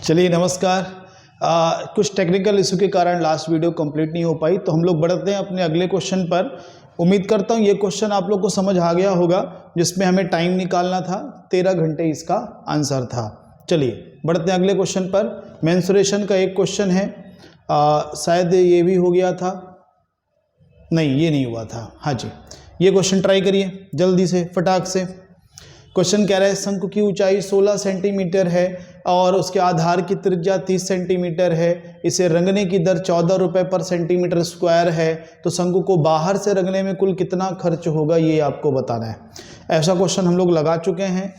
चलिए नमस्कार। कुछ टेक्निकल इशू के कारण लास्ट वीडियो कंप्लीट नहीं हो पाई, तो हम लोग बढ़ते हैं अपने अगले क्वेश्चन पर। उम्मीद करता हूँ ये क्वेश्चन आप लोग को समझ आ गया होगा, जिसमें हमें टाइम निकालना था, 13 घंटे इसका आंसर था। चलिए बढ़ते हैं अगले क्वेश्चन पर। मेंसुरेशन का एक क्वेश्चन है, शायद ये भी हो गया था, नहीं ये नहीं हुआ था। हाँ जी, ये क्वेश्चन ट्राई करिए जल्दी से फटाक से। क्वेश्चन कह रहा है शंकु की ऊंचाई 16 सेंटीमीटर है और उसके आधार की त्रिज्या 30 सेंटीमीटर है। इसे रंगने की दर 14 रुपये पर सेंटीमीटर स्क्वायर है, तो शंकु को बाहर से रंगने में कुल कितना खर्च होगा ये आपको बताना है। ऐसा क्वेश्चन हम लोग लगा चुके हैं,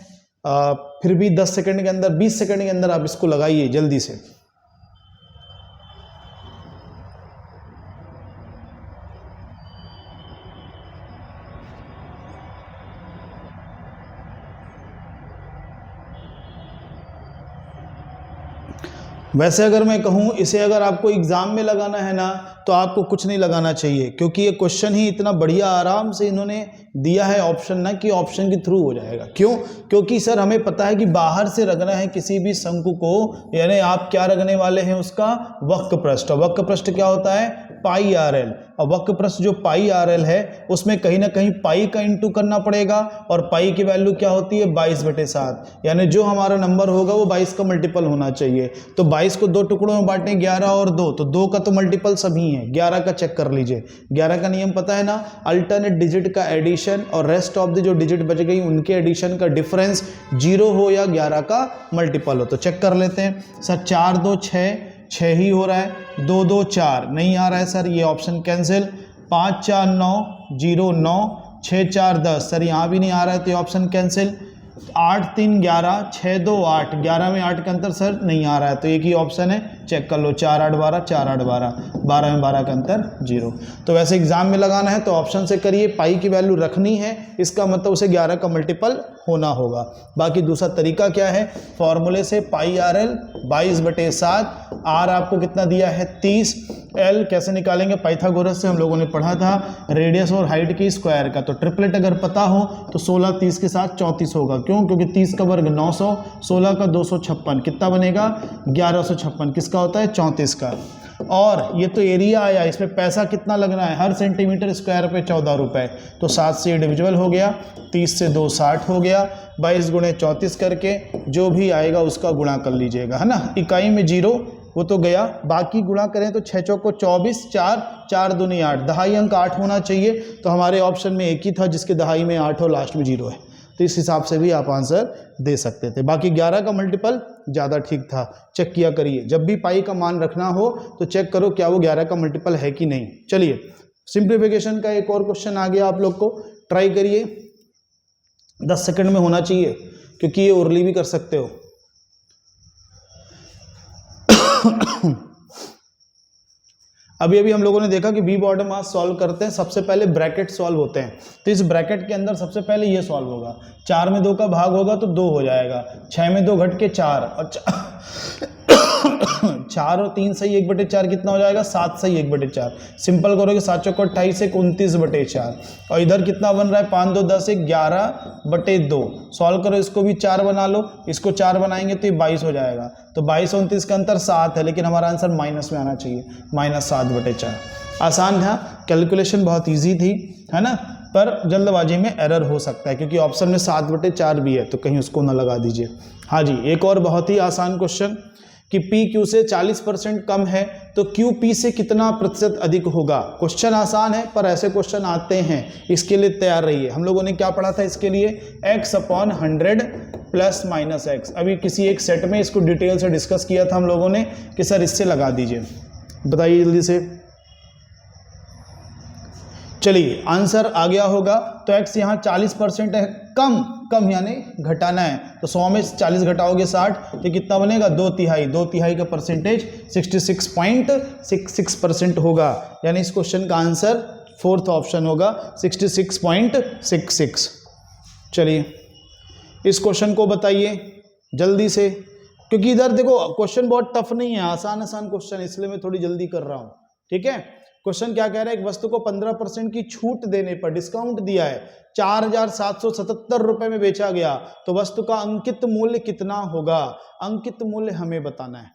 फिर भी 10 सेकंड के अंदर 20 सेकंड के अंदर आप इसको लगाइए जल्दी से। वैसे अगर मैं कहूँ इसे अगर आपको एग्जाम में लगाना है ना, तो आपको कुछ नहीं लगाना चाहिए, क्योंकि ये क्वेश्चन ही इतना बढ़िया आराम से इन्होंने दिया है ऑप्शन ना, कि ऑप्शन के थ्रू हो जाएगा। क्यों? क्योंकि सर हमें पता है कि बाहर से रगना है किसी भी शंकु को, यानी आप क्या रगने वाले हैं, उसका वक्र पृष्ठ। वक्र पृष्ठ क्या होता है? पाई आर एल। और वक्र पृष्ठ जो पाई आर एल है, उसमें कहीं ना कहीं पाई का इंटू करना पड़ेगा, और पाई की वैल्यू क्या होती है? 22/7। यानी जो हमारा नंबर होगा वो 22 का मल्टीपल होना चाहिए। तो 22 को दो टुकड़ों में बांटें, 11 और 2, तो 2 का तो मल्टीपल सभी है। 11 का चेक कर लीजिए। 11 का नियम पता है ना, अल्टरनेट डिजिट का एडिशन और रेस्ट ऑफ द जो डिजिट बच गई उनके एडिशन का डिफरेंस 0 हो या 11 का मल्टीपल हो। तो चेक कर लेते हैं सर। 4 2 6, 6 ही हो रहा है। 2 2 4 नहीं आ रहा है सर, ये ऑप्शन कैंसिल। 5 4 9 0 9, 6 4 10 सर, यहाँ भी नहीं आ रहा है, तो ये ऑप्शन कैंसिल। 8 3 11, 6 2 8, 11 में 8 का अंतर सर नहीं आ रहा है, तो एक ही ऑप्शन है, चेक कर लो। 4 8 12, 4 8 12, 12 में 12 का अंतर 0। तो वैसे एग्जाम में लगाना है तो ऑप्शन से करिए। पाई की वैल्यू रखनी है, इसका मतलब उसे 11 का मल्टीपल होना होगा। बाकी दूसरा तरीका क्या है? फॉर्मूले से पाई आर एल 22/7, आर आपको कितना दिया है? 30, एल कैसे निकालेंगे? पाइथागोरस से हम लोगों ने पढ़ा था, रेडियस और हाइट की स्क्वायर का। तो ट्रिपलेट अगर पता हो तो 16 30 के साथ 34 होगा। क्यों? क्योंकि 30 का वर्ग 900, 16 का 256, कितना बनेगा? 1156। किसका होता है? 34 का। और ये तो एरिया आया, इसमें पैसा कितना लगना है? हर सेंटीमीटर स्क्वायर पे 14 रुपये। तो 7 से डिविजिबल हो गया, 30 से 2 60 हो गया, 22 गुणे 34 करके जो भी आएगा उसका गुणा कर लीजिएगा, है ना। इकाई में 0 वो तो गया, बाकी गुणा करें तो 6 चौको 24, 4 4 दूनी 8, दहाई अंक 8 होना चाहिए। तो हमारे ऑप्शन में एक ही था जिसके दहाई में 8 हो, लास्ट में 0 है। तो इस हिसाब से भी आप आंसर दे सकते थे। बाकी 11 का मल्टीपल ज़्यादा ठीक था, चेक किया करिए। जब भी पाई का मान रखना हो तो चेक करो क्या वो 11 का मल्टीपल है कि नहीं। चलिए सिंप्लीफिकेशन का एक और क्वेश्चन आ गया, आप लोग को ट्राई करिए। 10 सेकंड में होना चाहिए, क्योंकि ये ओरली भी कर सकते हो। अभी हम लोगों ने देखा कि वी बॉर्डर मास सॉल्व करते हैं, सबसे पहले ब्रैकेट सॉल्व होते हैं। तो इस ब्रैकेट के अंदर सबसे पहले ये सॉल्व होगा। 4 में 2 का भाग होगा तो 2 हो जाएगा, 6 में 2 घट के 4, और 4 और 3 सही 1/4 कितना हो जाएगा? 7 सही 1/4। सिंपल करोगे 7 चौको 28 से 29/4, और इधर कितना बन रहा है? 5 2 10 11/2। सॉल्व करो, इसको भी 4 बना लो, इसको 4 बनाएंगे तो ये 22 हो जाएगा। तो 22 और 29 का अंतर 7 है, लेकिन हमारा आंसर माइनस में आना चाहिए, -7/4। आसान था, कैलकुलेशन बहुत ईजी थी, है ना। पर जल्दबाजी में एरर हो सकता है, क्योंकि ऑप्शन में 7/4 भी है, तो कहीं उसको ना लगा दीजिए। हाँ जी, एक और बहुत ही आसान क्वेश्चन कि P Q से 40% कम है तो Q P से कितना प्रतिशत अधिक होगा। क्वेश्चन आसान है, पर ऐसे क्वेश्चन आते हैं, इसके लिए तैयार रहिए। हम लोगों ने क्या पढ़ा था इसके लिए? x/100 ± x। अभी किसी एक सेट में इसको डिटेल से डिस्कस किया था हम लोगों ने कि सर इससे लगा दीजिए। बताइए जल्दी से। चलिए आंसर आ गया होगा। तो x यहाँ 40% है, कम यानी घटाना है, तो 100 में 40 घटाओगे 60, तो कितना बनेगा? 2/3। 2/3 का परसेंटेज 66.66% होगा। यानी इस क्वेश्चन का आंसर 4th ऑप्शन होगा, 66.66। चलिए इस क्वेश्चन को बताइए जल्दी से, क्योंकि इधर देखो क्वेश्चन बहुत टफ नहीं है, आसान क्वेश्चन, इसलिए मैं थोड़ी जल्दी कर रहा हूँ। ठीक है, क्वेश्चन क्या कह रहा है, एक वस्तु को 15% की छूट देने पर, डिस्काउंट दिया है, 4,777 रुपए में बेचा गया, तो वस्तु का अंकित मूल्य कितना होगा? अंकित मूल्य हमें बताना है,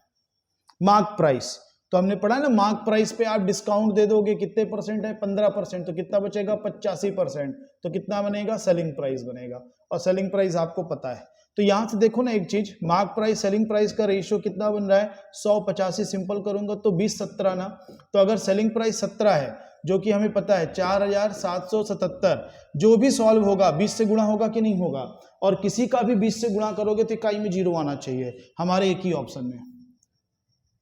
मार्क प्राइस। तो हमने पढ़ा ना, मार्क प्राइस पे आप डिस्काउंट दे दोगे, कितने परसेंट है? 15%, तो कितना बचेगा? 85%, तो कितना बनेगा? सेलिंग प्राइस बनेगा, और सेलिंग प्राइस आपको पता है। तो यहां से देखो ना एक चीज, मार्क प्राइस सेलिंग प्राइस का रेशियो कितना बन रहा है? 185, सिंपल करूंगा तो 20 17 ना। तो अगर सेलिंग प्राइस 17 है, जो कि हमें पता है 4,777, जो भी सॉल्व होगा 20 से गुणा होगा कि नहीं होगा? और किसी का भी 20 से गुणा करोगे तो इकाई में 0 आना चाहिए, हमारे एक ही ऑप्शन में,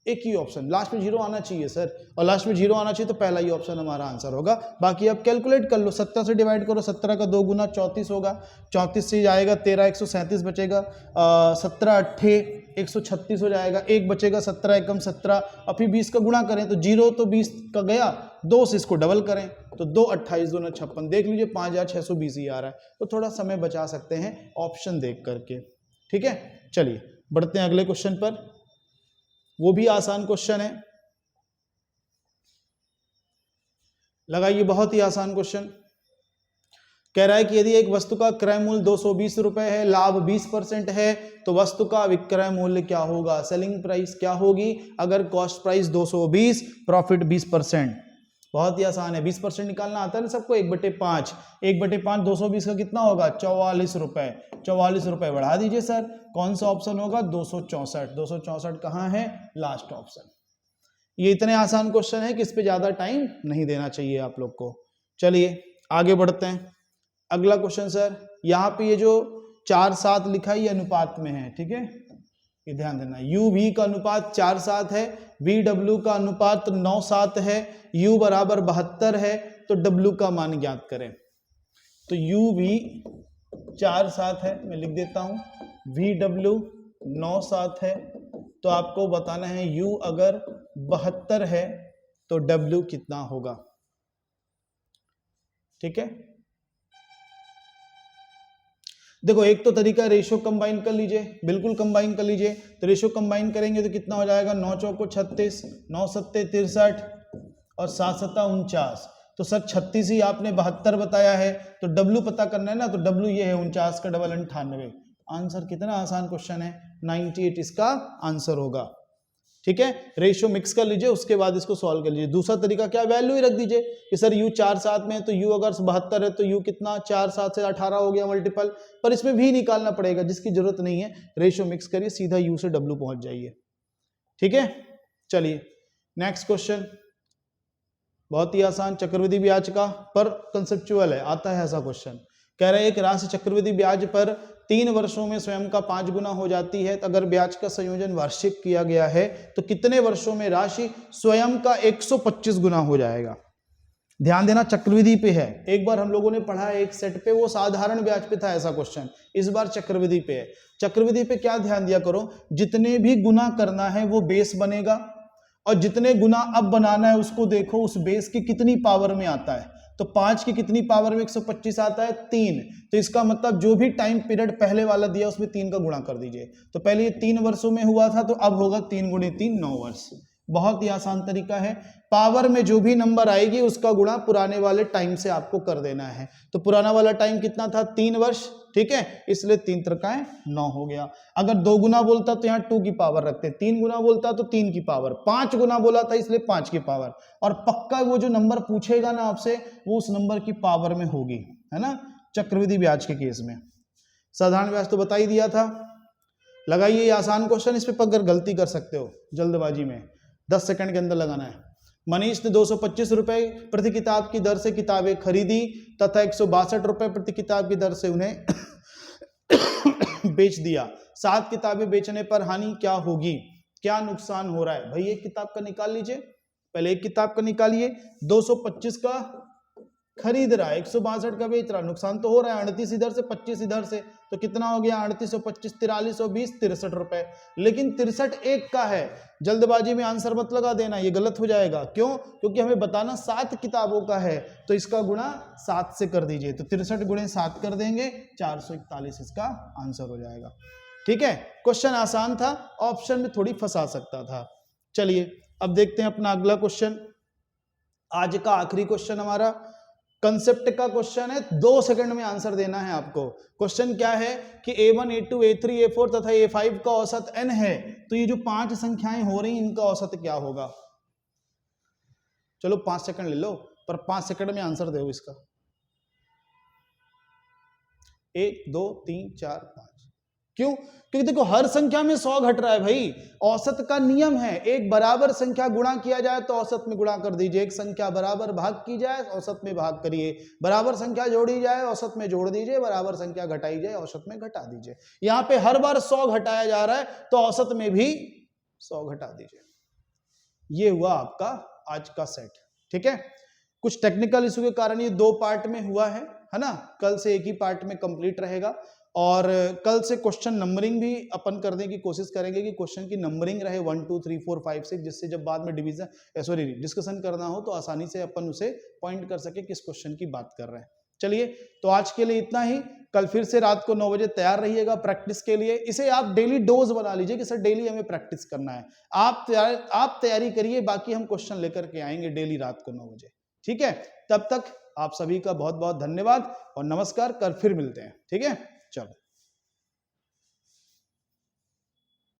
एक ही ऑप्शन, लास्ट में 0 आना चाहिए सर, और लास्ट में 0 आना चाहिए तो पहला ही ऑप्शन हमारा आंसर होगा। बाकी आप कैलकुलेट कर लो, 17 से डिवाइड करो, 17 का 2 गुना 34 होगा, 34 से जाएगा 13, 137 बचेगा, 17 अट्ठे 136 हो जाएगा, एक बचेगा 17 एकम 17, और फिर 20 का गुणा करें तो 0 तो 20 का गया, 2 से इसको डबल करें तो 2 28 2 56, देख लीजिए 5,620 ही आ रहा है। तो थोड़ा समय बचा सकते हैं ऑप्शन देख करके, ठीक है। चलिए बढ़ते हैं अगले क्वेश्चन पर, वो भी आसान क्वेश्चन है, लगाइए, बहुत ही आसान क्वेश्चन। कह रहा है कि यदि एक वस्तु का क्रय मूल्य 220 रुपए है, लाभ 20% है, तो वस्तु का विक्रय मूल्य क्या होगा? सेलिंग प्राइस क्या होगी अगर कॉस्ट प्राइस 220, प्रॉफिट 20%? बहुत ही आसान है, 20% निकालना आता है ना सबको, 1/5, 1/5 220 का कितना होगा? 44 रुपए, 44 रुपए बढ़ा दीजिए सर, कौन सा ऑप्शन होगा? 264, 264 कहाँ है? Last option. ये इतने आसान क्वेश्चन है कि इस पे ज्यादा टाइम नहीं देना चाहिए आप लोग को। चलिए आगे बढ़ते हैं, अगला क्वेश्चन सर, यहाँ पे ये जो 4-7 लिखा है ये अनुपात में है, ठीक है, ये ध्यान देना, यू वी का अनुपात 4-7 है, वी डब्ल्यू का अनुपात 9-7 है, यू बराबर 72 है, तो डब्ल्यू का मान ज्ञात करें। तो यू वी 4-7 है, मैं लिख देता हूं, वी डब्ल्यू 9-7 है, तो आपको बताना है यू अगर 72 है तो डब्ल्यू कितना होगा, ठीक है। देखो एक तो तरीका रेशियो कंबाइन कर लीजिए, बिल्कुल कंबाइन कर लीजिए, तो रेशियो कंबाइन करेंगे तो कितना हो जाएगा? 9 चौको 36, 9 सत्ते 63 और 7 सत्ता 49, तो सर 36 ही आपने 72 बताया है, तो डब्ल्यू पता करना है ना, तो डब्ल्यू ये है 49 का डबल 98। आंसर कितना आसान क्वेश्चन है, 98 इसका आंसर होगा, ठीक है। रेशियो मिक्स कर लीजिए, उसके बाद इसको सॉल्व कर लीजिए। दूसरा तरीका क्या, वैल्यू ही रख दीजिए कि सर u 4-7 में है तो u अगर 72 है तो u कितना, 4-7 से 18 हो गया मल्टीपल, पर इसमें भी निकालना पड़ेगा जिसकी जरूरत नहीं है, रेशियो मिक्स करिए, सीधा u से w पहुंच जाइए, ठीक है। चलिए नेक्स्ट क्वेश्चन, बहुत ही आसान, चक्रवृद्धि ब्याज का पर कंसेप्चुअल है, आता है ऐसा क्वेश्चन। कह रहे हैं एक राशि चक्रवृद्धि ब्याज पर 3 वर्षों में स्वयं का 5 गुना हो जाती है, तो अगर ब्याज का संयोजन वार्षिक किया गया है तो कितने वर्षों में राशि स्वयं का 125 गुना हो जाएगा? ध्यान देना चक्रवृद्धि पे है, एक बार हम लोगों ने पढ़ा है एक सेट पे, वो साधारण ब्याज पे था ऐसा क्वेश्चन, इस बार चक्रवृद्धि पे है। चक्रवृद्धि पे क्या ध्यान दिया करो, जितने भी गुना करना है वो बेस बनेगा, और जितने गुना अब बनाना है उसको देखो उस बेस की कितनी पावर में आता है, तो 5 की कितनी पावर में 125 आता है? 3, तो इसका मतलब जो भी टाइम पीरियड पहले वाला दिया उसमें 3 का गुणा कर दीजिए, तो पहले ये 3 वर्षों में हुआ था, तो अब होगा 3 गुणे 3 9 वर्ष। बहुत ही आसान तरीका है, पावर में जो भी नंबर आएगी उसका गुणा पुराने वाले टाइम से आपको कर देना है, तो पुराना वाला टाइम कितना था? 3 वर्ष, ठीक है, इसलिए 3 त्रिकाएं 9 हो गया। अगर 2 गुना बोलता तो यहाँ 2 की पावर रखते, 3 गुना बोलता तो 3 की पावर, 5 गुना बोला था इसलिए 5 की पावर, और पक्का वो जो नंबर पूछेगा ना आपसे वो उस नंबर की पावर में होगी, है ना, चक्रवृद्धि ब्याज के केस में। साधारण ब्याज तो बता ही दिया था। लगाइए ये आसान क्वेश्चन, इस पे अगर गलती कर सकते हो जल्दबाजी में, 10 सेकंड के अंदर लगाना है। मनीष ने 225 रुपए प्रति किताब की दर से किताबें खरीदी तथा 162 रुपए प्रति किताब की दर से उन्हें बेच दिया। 7 किताबें बेचने पर हानि क्या होगी, क्या नुकसान हो रहा है? भाई एक किताब का निकाल लीजिए, पहले एक किताब का निकालिए, 225 का खरीद रहा है, 162 का बेच रहा, नुकसान तो हो रहा है, 38 इधर से 25 इधर से, तो कितना हो गया? 38 और 25 4320, 63 रुपए, लेकिन 63 एक का है। जल्दबाजी में आंसर मत लगा देना, ये गलत हो जाएगा। क्यों? क्योंकि हमें बताना 7 किताबों का है, तो इसका गुणा 7 से कर दीजिए, तो 63 गुणे 7 कर देंगे, 441 इसका आंसर हो जाएगा, ठीक है। क्वेश्चन आसान था, ऑप्शन में थोड़ी फंसा सकता था। चलिए अब देखते हैं अपना अगला क्वेश्चन। आज का आखिरी क्वेश्चन हमारा कंसेप्ट का क्वेश्चन है, 2 सेकंड में आंसर देना है आपको। क्वेश्चन क्या है कि A1 A2 A3 A4 तथा A5 का औसत n है, तो ये जो 5 संख्याएं हो रही इनका औसत क्या होगा। चलो 5 सेकंड ले लो, पर 5 सेकंड में आंसर दो इसका। 1 2 3 4 5। क्यों? क्योंकि देखो हर संख्या में 100 घट रहा है भाई। औसत का नियम है, एक बराबर संख्या गुणा किया जाए तो औसत में गुणा कर दीजिए, एक संख्या बराबर भाग की जाए औसत में भाग करिए, बराबर संख्या जोड़ी जाए औसत में जोड़ दीजिए, बराबर संख्या घटाई जाए औसत में घटा दीजिए। यहां पे हर बार 100 घटाया जा रहा है तो औसत में भी 100 घटा दीजिए। ये हुआ आपका आज का सेट। ठीक है, कुछ टेक्निकल इशू के कारण ये 2 पार्ट में हुआ है ना। कल से एक ही पार्ट में कंप्लीट रहेगा और कल से क्वेश्चन नंबरिंग भी अपन करने की कोशिश करेंगे कि क्वेश्चन की नंबरिंग रहे 1 2 3 4 5 6, जिससे जब बाद में डिस्कशन करना हो तो आसानी से अपन उसे पॉइंट कर सके किस क्वेश्चन की बात कर रहे हैं। चलिए, तो आज के लिए इतना ही। कल फिर से रात को 9 बजे तैयार रहिएगा प्रैक्टिस के लिए। इसे आप डेली डोज बना लीजिए कि सर डेली हमें प्रैक्टिस करना है। आप तैयारी करिए, बाकी हम क्वेश्चन लेकर के आएंगे डेली रात को 9 बजे। ठीक है, तब तक आप सभी का बहुत बहुत धन्यवाद और नमस्कार। कल फिर मिलते हैं। ठीक है, चलो।